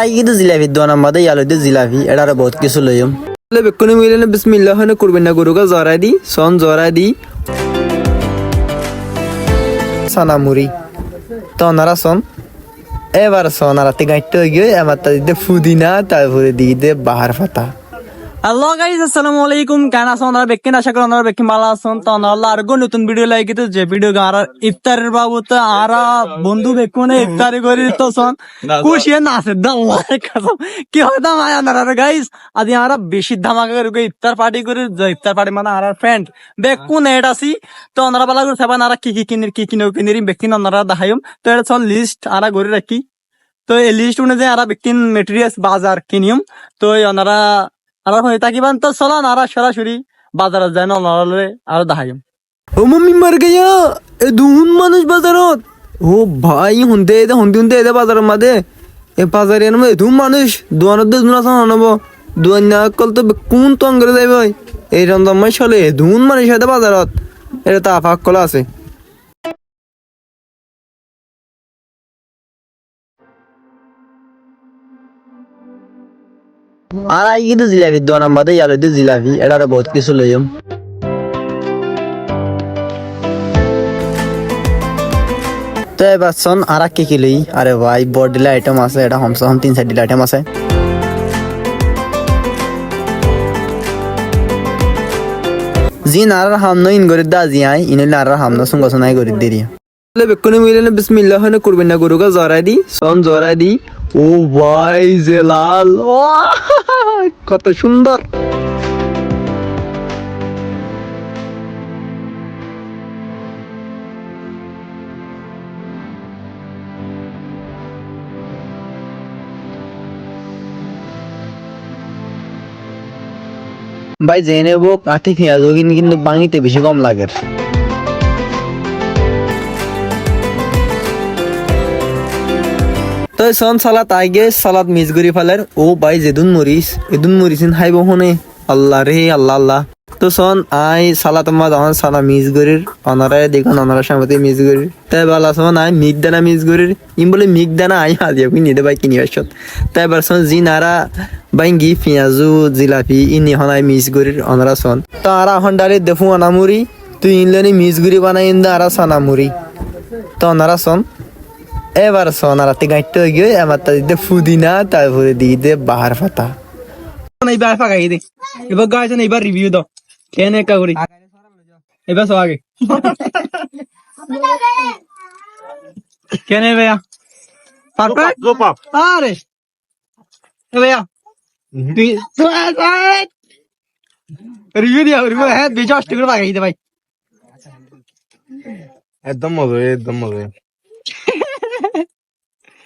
I কিন্তু জিলাপি দোয়ান আমাদের ইয়ালুতে জিলাপি এটারে বহুত কিছু লইম বেকুনি মিলে বিসমিল্লাহ হনে করবেন না গরুকে জরাই দি সন জরাই দি সানামুরি তো ওনারা সন এবার সন আর গাইতে গিয়ে আমার তাদের ফুদিনা তারপরে দিয়ে দে বাহার ফাতা হ্যালো গাইস আসসালামু আলাইকুম কেন আছেন আপনারা বেকিন আশা করি আপনারা বেকিন ভালো আছেন তো আমরা আর নতুন ভিডিও লাগিতে যে ভিডিও আর ইফতারের বাবুতে আর বন্ধু বেকুনে ইফতারি করি তো সন খুশি না আছে দাল্লার কসম কি হয় না আপনারা গাইস আদি আমরা বেশি ধামাকা করে ইফতার পার্টি করে ইফতার পার্টি মানে আর ফ্রেন্ড বেকুন এড আছি তো আপনারা বালা করে সাবান আর কি কিনির বেকিন আপনারা দেখাইম তো এটা সন লিস্ট আর করে রাখি তো এই লিস্ট অনুযায়ী আর বেকিন মেটেরিয়ালস বাজার কিনিম তো ওনারা আর হয়ে থাকিবান তো চলান আর সরাসরি বাজারে যায় না নলে আর দেখাইম ও মাম্মি মার গয়া এ দুন মানুষ বাজারত ও ভাই হুনতে এদে বাজারের মাঝে এ বাজারে এর মধ্যে দুন মানুষ দোয়ানত দুন আছে নব দোয়ান না কল তো কোন তো আঙ্গরে যাইব এই রন্দমাই চলে দুন মানুষ এদে বাজারত এটা তা ফাক কলা আছে আর আই কিন্তু জিলাপি দোয়ান আমাদের ইয়ালুতে জিলাপি এটারে বহুত কিছু লইম তো এবার শোন আর কি লই আরে ভাই বড় ডিলে আইটেম আছে এটা হমসে হম 3-4 ডিলে আইটেম আছে জি নার হামনো ইন গরি দা জি আই ইন নার হামনো সঙ্গ সনাই গরি দেরি লে বেকুনি মিলে বিসমিল্লাহ হনে করবেন না গরুকে জরাই দি সন জরাই দি ও ভাই জেলাল কত সুন্দর ভাই জেনে বো কাঠি পেঁয়াজ কিন্তু বাঙিতে বেশি কম লাগে তো সন সালাত আগে সালাদ মিস করি ফেলার ও ভাই যেদুন মরিস হাইব হনে আল্লাহ রে আল্লাহ আল্লাহ তো সন আই সালাত মা যখন সালা মিস করির অনারায় দেখুন অনারা সামনে মিস করি তাই বালা সন আই মিক দানা মিস করির ইম বলে মিক দানা আই হাজিয়া কুই নিদে ভাই কিনি আসত তাই বার সন জি নারা বাইঙ্গি পেঁয়াজু জিলাপি ইনি হনাই মিস করির অনারা সন তো আরা হন ডালে দেখু আনামুরি তুই ইনলেনি মিস করি বানাই ইন্দা আরা সানামুরি তো অনারা সন এবার সোনারাতে গাইতে গিয়ে আমার তাদের ফুদিনা তারপরে দিয়ে দে বাহার ফাতা এইবার ফাঁকাই দে এবার গাইছে না এবার রিভিউ দাও কেন একা করি এবার সব আগে কেন ভাইয়া পারফেক্ট আরে ভাইয়া রিভিউ দিয়া রিভিউ হ্যাঁ বেজা অষ্ট করে ফাঁকাই দে ভাই একদম মজা একদম মজা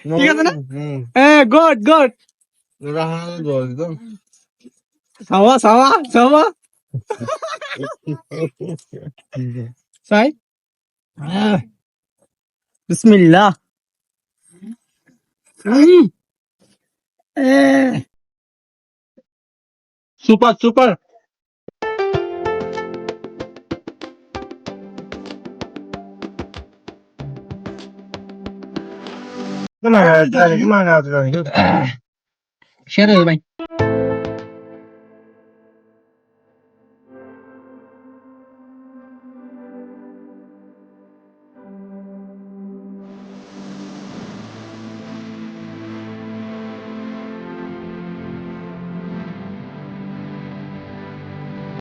ঠিক আছে না হ্যাঁ গুড গুড সাওয়া সাওয়া সাওয়া সাই বিসমিল্লাহ সুপার সুপার শেয়ার ভাই